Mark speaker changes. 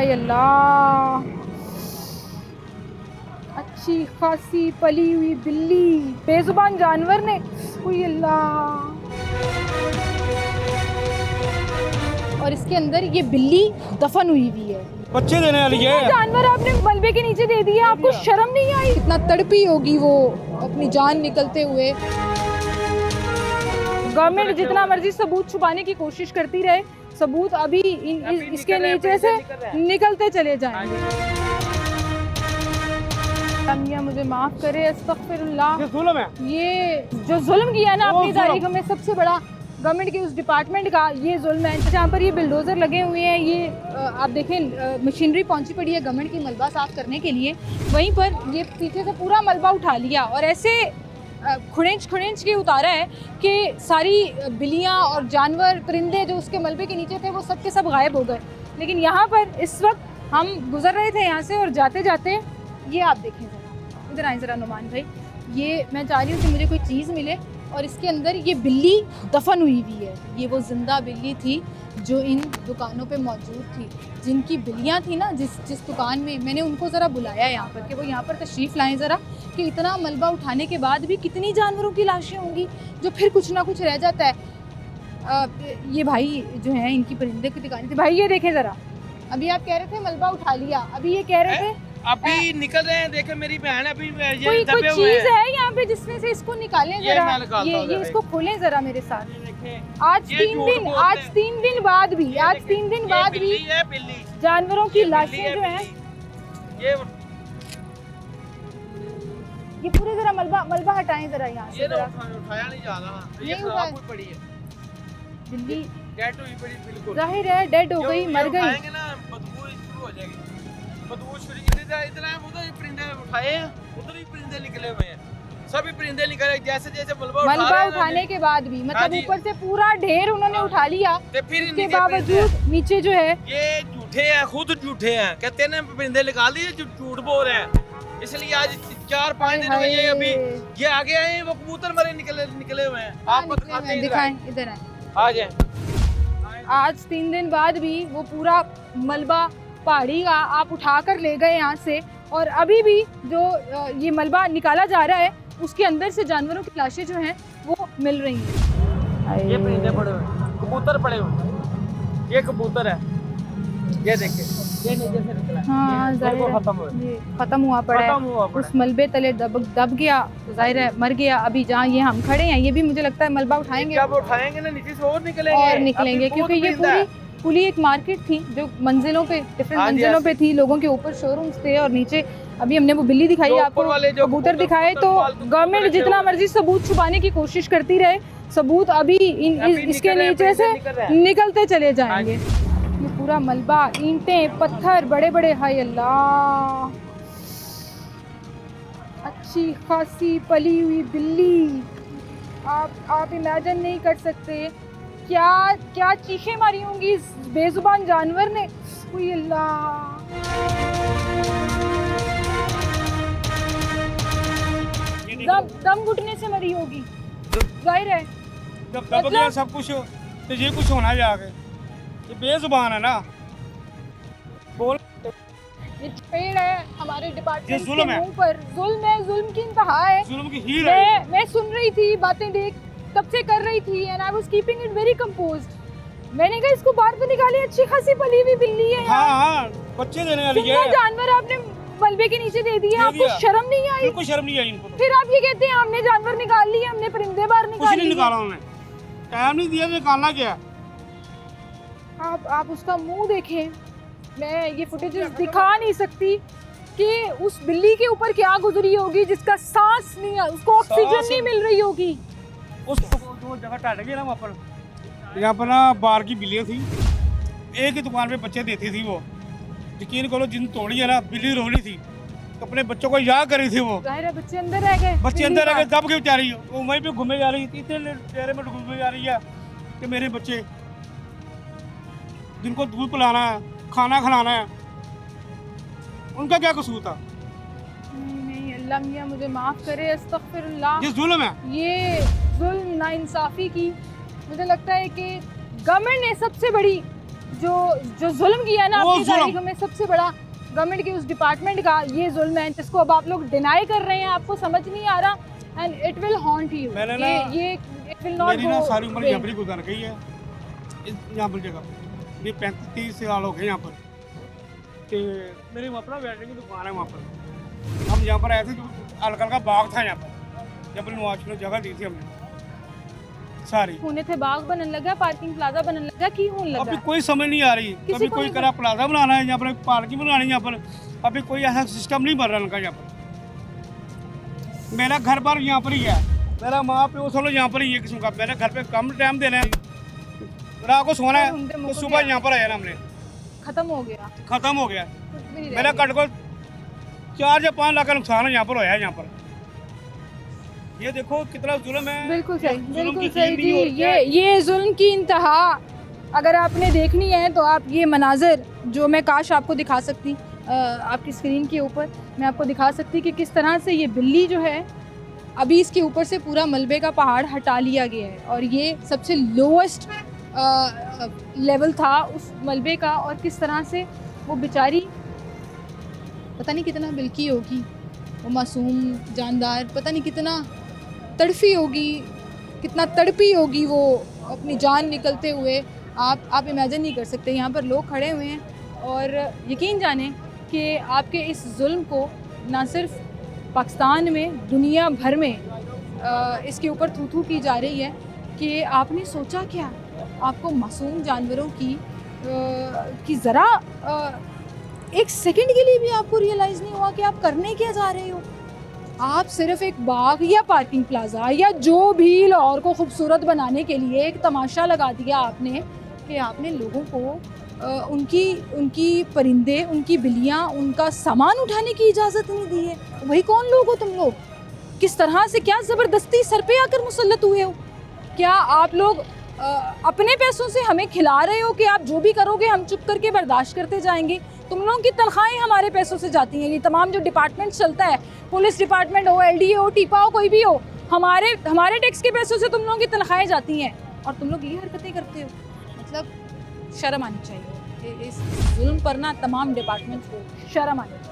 Speaker 1: हाय अल्लाह, अच्छी खासी पली हुई बिल्ली, बेजुबान जानवर ने, ओए अल्लाह। और इसके अंदर ये बिल्ली दफन हुई हुई है।
Speaker 2: बच्चे देने वाली है।
Speaker 1: जानवर आपने मलबे के नीचे दे दिया, आपको शर्म नहीं आई? कितना तड़पी होगी वो अपनी जान निकलते हुए। गवर्नमेंट जितना मर्जी सबूत छुपाने की कोशिश करती रहे, सबूत अभी इसके नीचे से निकलते चले जाएंगे। मियां मुझे माफ करे, अस्तगफिरुल्लाह।
Speaker 2: ये जुल्म है।
Speaker 1: ये जो जुल्म किया ना अपनी तारीख में, सबसे बड़ा गवर्नमेंट के उस डिपार्टमेंट का ये जुल्म है। जहाँ पर ये बिल्डोज़र लगे हुए हैं, ये आप देखें मशीनरी पहुंची पड़ी है गवर्नमेंट की मलबा साफ़ करने के लिए, वहीं पर ये पीछे से पूरा मलबा उठा लिया और ऐसे खुड़ेंच के उतारा है कि सारी बिल्लियाँ और जानवर परिंदे जो उसके मलबे के नीचे थे वो सब के सब गायब हो गए। लेकिन यहाँ पर इस वक्त हम गुजर रहे थे यहाँ से और जाते जाते ये आप देखें ज़रा, इधर आए ज़रा नुमान भाई, ये मैं चाह रही हूँ कि मुझे कोई चीज़ मिले और इसके अंदर ये बिल्ली दफन हुई हुई है। ये वो जिंदा बिल्ली थी जो इन दुकानों पे मौजूद थी, जिनकी बिल्लियाँ थी ना जिस दुकान में, मैंने उनको ज़रा बुलाया यहाँ पर कि वो यहाँ पर तशरीफ़ लाएं ज़रा, कि इतना मलबा उठाने के बाद भी कितनी जानवरों की लाशें होंगी जो फिर कुछ ना कुछ रह जाता है। ये भाई जो हैं इनकी परिंदे की दुकान थी। भाई ये देखें ज़रा, अभी आप कह रहे थे मलबा उठा लिया, अभी ये कह रहे थे
Speaker 2: अभी निकल रहे हैं। देखे मेरी बहन अभी
Speaker 1: कोई चीज है यहाँ पे जिसमें से इसको निकालें जरा, ये इसको खोलें जरा मेरे साथ। आज 3 दिन बाद भी जानवरों की लाशें जो हैं, ये पूरे जरा मलबा हटाएं जरा यहाँ से।
Speaker 2: उठाया नहीं जा रहा, ये खराब हुई पड़ी है
Speaker 1: बिल्ली,
Speaker 2: डेड हुई पड़ी, बिल्कुल
Speaker 1: जाहिर है डेड हो गई, मर गई।
Speaker 2: बदबू शुरू हो जाएगी, बदबू शुरू इधर है, उधर ही परिंदे उठाए हैं, उधर ही परिंदे निकले हुए हैं, सभी परिंदे निकले जैसे जैसे
Speaker 1: मलबा उठाने के बाद भी, मतलब ऊपर से पूरा ढेर उन्होंने उठा लिया, उसके बावजूद नीचे जो है
Speaker 2: ये झूठे हैं, खुद झूठे हैं, कहते हैं परिंदे निकाल दिए, झूठ बोल रहे हैं। इसलिए आज 4-5 दिन हुए ये अभी ये आगे आए, वो कबूतर मरे निकले हुए हैं। आप
Speaker 1: दिखाएं, इधर आए,
Speaker 2: आ जाए।
Speaker 1: आज 3 दिन बाद भी वो पूरा मलबा पहाड़ी का आप उठा कर ले गए यहाँ से, और अभी भी जो ये मलबा निकाला जा रहा है उसके अंदर से जानवरों की लाशें जो हैं वो मिल रही हैं।
Speaker 2: ये परिंदे पड़े हुए, कबूतर पड़े हुए, ये कबूतर है, ये देखिए, ये नीचे से निकला,
Speaker 1: हाँ जाहिर है खत्म हुआ पड़ा है, उस मलबे तले दब गया, जाहिर है मर गया। अभी जहाँ ये हम खड़े हैं ये भी मुझे लगता है मलबा उठाएंगे,
Speaker 2: जब उठाएंगे ना नीचे से और निकलेंगे
Speaker 1: क्योंकि ये पूरी एक मार्केट थी जो मंजिलों पे, डिफरेंट मंजिलों पे थी, लोगों के ऊपर शोरूम्स थे और नीचे अभी हमने वो बिल्ली दिखाई, आपको कबूतर दिखाए। तो गवर्नमेंट जितना मर्जी सबूत छुपाने की कोशिश करती रहे, सबूत अभी इसके नीचे से निकलते चले जाएंगे। ये पूरा मलबा, ईंटें, पत्थर बड़े बड़े, हाय अल्लाह, अच्छी खासी पली हुई बिल्ली, आप इमेजिन नहीं कर सकते क्या चीखें मारी होंगी इस बेजुबान जानवर ने, ओए अल्लाह। दम घुटने से मरी होगी, जाहिर है
Speaker 2: जब दब गया सब कुछ तो ये कुछ होना जाके, ये बेजुबान है ना, बोल।
Speaker 1: ये पेड़ है हमारे डिपार्टमेंट के
Speaker 2: जुल्म
Speaker 1: मुंह पर, जुल्म है, जुल्म की इंतहा है।
Speaker 2: जुल्म की हीर है।
Speaker 1: मैं सुन रही थी बातें, देख तब से कर रही थी, and I was keeping it very composed. मैंने कहा इसको बाहर तो निकाले, अच्छी खासी पली हुई बिल्ली है।
Speaker 2: हाँ, बच्चे देने वाली है।
Speaker 1: जानवर आपने मलबे के नीचे दे दिया, आपको शर्म नहीं आई?
Speaker 2: बिल्कुल शर्म नहीं आई इनको।
Speaker 1: फिर आप ये कहते हैं हमने जानवर निकाल लिए, हमने परिंदे बाहर निकाल लिए।
Speaker 2: कुछ नहीं निकाला उन्होंने, टाइम नहीं दिया, निकालना क्या।
Speaker 1: आप उसका मुंह देखें, मैं ये फुटेज दिखा नहीं सकती कि उस बिल्ली के ऊपर क्या गुजरी होगी जिसका सांस नहीं, उसको ऑक्सीजन नहीं मिल रही होगी।
Speaker 2: उस जगह टट गई ना वहाँ पर, यहाँ पर ना बाहर की बिल्लियाँ थी, एक ही दुकान पे बच्चे देती थी वो, यकीन करो जिन तोड़ी है ना, बिल्ली रोली थी तो अपने बच्चों को याद करी थी वो,
Speaker 1: जाहिर है बच्चे अंदर रह गए,
Speaker 2: दब के बेचारी वो वहीं पे घूमे जा रही थी, इतने चेहरे में घूमे जा रही है कि मेरे बच्चे जिनको दूध पिलाना है, खाना खिलाना है, उनका क्या कसूर था।
Speaker 1: नहीं अल्लाह मियां मुझे माफ़ करे, अस्तगफिरुल्लाह।
Speaker 2: ये जुल्म है,
Speaker 1: ये जुल्म नाइंसाफ़ी की, मुझे लगता है कि गवर्नमेंट ने सबसे बड़ी जो जो जुल्म किया ना
Speaker 2: वो
Speaker 1: अपनी
Speaker 2: जुल्म।
Speaker 1: तारीख में, सबसे बड़ा गवर्नमेंट के उस डिपार्टमेंट का ये जुल्म है जिसको अब आप लोग डिनाई कर रहे हैं, आपको समझ नहीं आ रहा and it will haunt you.
Speaker 2: मैंने ना-
Speaker 1: ये इट विल नॉट
Speaker 2: मेरी ना सारी उम्र यहाँ पर ही गुजर गई है यहाँ पर जगह। ये 35-30 साल हो गए यहाँ पर। कि मेरी अपना वेल्डिंग की दुकान है वहाँ पर। हम यहाँ पर आए थे, हल्का हल्का बाग था यहाँ पर, जब नवाज ने जगह दी थी हमने सारी।
Speaker 1: होने थे बाग बनने लगा, पार्किंग प्लाजा बनने लगा, की होने
Speaker 2: अभी
Speaker 1: लगा।
Speaker 2: कोई समझ नहीं आ रही।
Speaker 1: किसी
Speaker 2: कभी
Speaker 1: को
Speaker 2: कोई
Speaker 1: नहीं
Speaker 2: करा प्लाजा बनाना है यहाँ पर, पार्किंग बनानी है यहाँ पर, अभी कोई ऐसा सिस्टम नहीं बन रहा उनका यहाँ पर। मेरा घर बार यहाँ पर ही है, मेरा माँ प्यो सब लोग यहाँ पर ही है किस्म का। मेरे घर पे कम टाइम देना है, रात को सोना है, तो सुबह यहाँ पर आया ना हमने,
Speaker 1: खत्म हो गया,
Speaker 2: खत्म हो गया।
Speaker 1: कुछ भी नहीं रह
Speaker 2: मेरा
Speaker 1: गया।
Speaker 2: कट को 4 या 5 लाख का नुकसान है यहाँ पर होया है यहाँ पर। ये देखो कितना जुल्म है।
Speaker 1: बिल्कुल सही,
Speaker 2: जुल्म
Speaker 1: बिल्कुल
Speaker 2: की
Speaker 1: सही
Speaker 2: चीज़ नहीं हो
Speaker 1: जी।
Speaker 2: रही है।
Speaker 1: ये जुल्म की इंतहा अगर आपने देखनी है तो आप ये मनाजिर जो मैं काश आपको दिखा सकती आपकी स्क्रीन के ऊपर, मैं आपको दिखा सकती कि किस तरह से ये बिल्ली जो है अभी इसके ऊपर से पूरा मलबे का पहाड़ हटा लिया गया है और ये सबसे लोएस्ट लेवल था उस मलबे का। और किस तरह से वो बेचारी पता नहीं कितना बिल्की होगी, वो मासूम जानदार पता नहीं कितना तड़फी होगी, कितना तड़पी होगी वो अपनी जान निकलते हुए। आप इमेजिन नहीं कर सकते। यहाँ पर लोग खड़े हुए हैं और यकीन जाने कि आपके इस जुल्म को ना सिर्फ पाकिस्तान में, दुनिया भर में इसके ऊपर थू थू की जा रही है कि आपने सोचा क्या, आपको मासूम जानवरों की ज़रा एक सेकंड के लिए भी आपको रियलाइज़ नहीं हुआ कि आप करने क्या जा रहे हो। आप सिर्फ एक बाग या पार्किंग प्लाजा या जो भी लाहौर को खूबसूरत बनाने के लिए एक तमाशा लगा दिया आपने कि आपने लोगों को उनकी परिंदे, उनकी बिल्लियाँ, उनका सामान उठाने की इजाज़त नहीं दी है। वही कौन लोग हो तुम लोग? किस तरह से, क्या ज़बरदस्ती सर पे आकर मुसल्लत हुए हो? क्या आप लोग अपने पैसों से हमें खिला रहे हो कि आप जो भी करोगे हम चुप करके बर्दाश्त करते जाएंगे? तुम लोगों की तनख्वाहें हमारे पैसों से जाती हैं। ये तमाम जो डिपार्टमेंट चलता है, पुलिस डिपार्टमेंट हो, LDA हो, टीपा हो, कोई भी हो, हमारे टैक्स के पैसों से तुम लोगों की तनख्वाहें जाती हैं और तुम लोग ये हरकतें करते हो। मतलब शर्म आनी चाहिए इस जुल्म पर ना, तमाम डिपार्टमेंट्स को शर्म आनी चाहिए।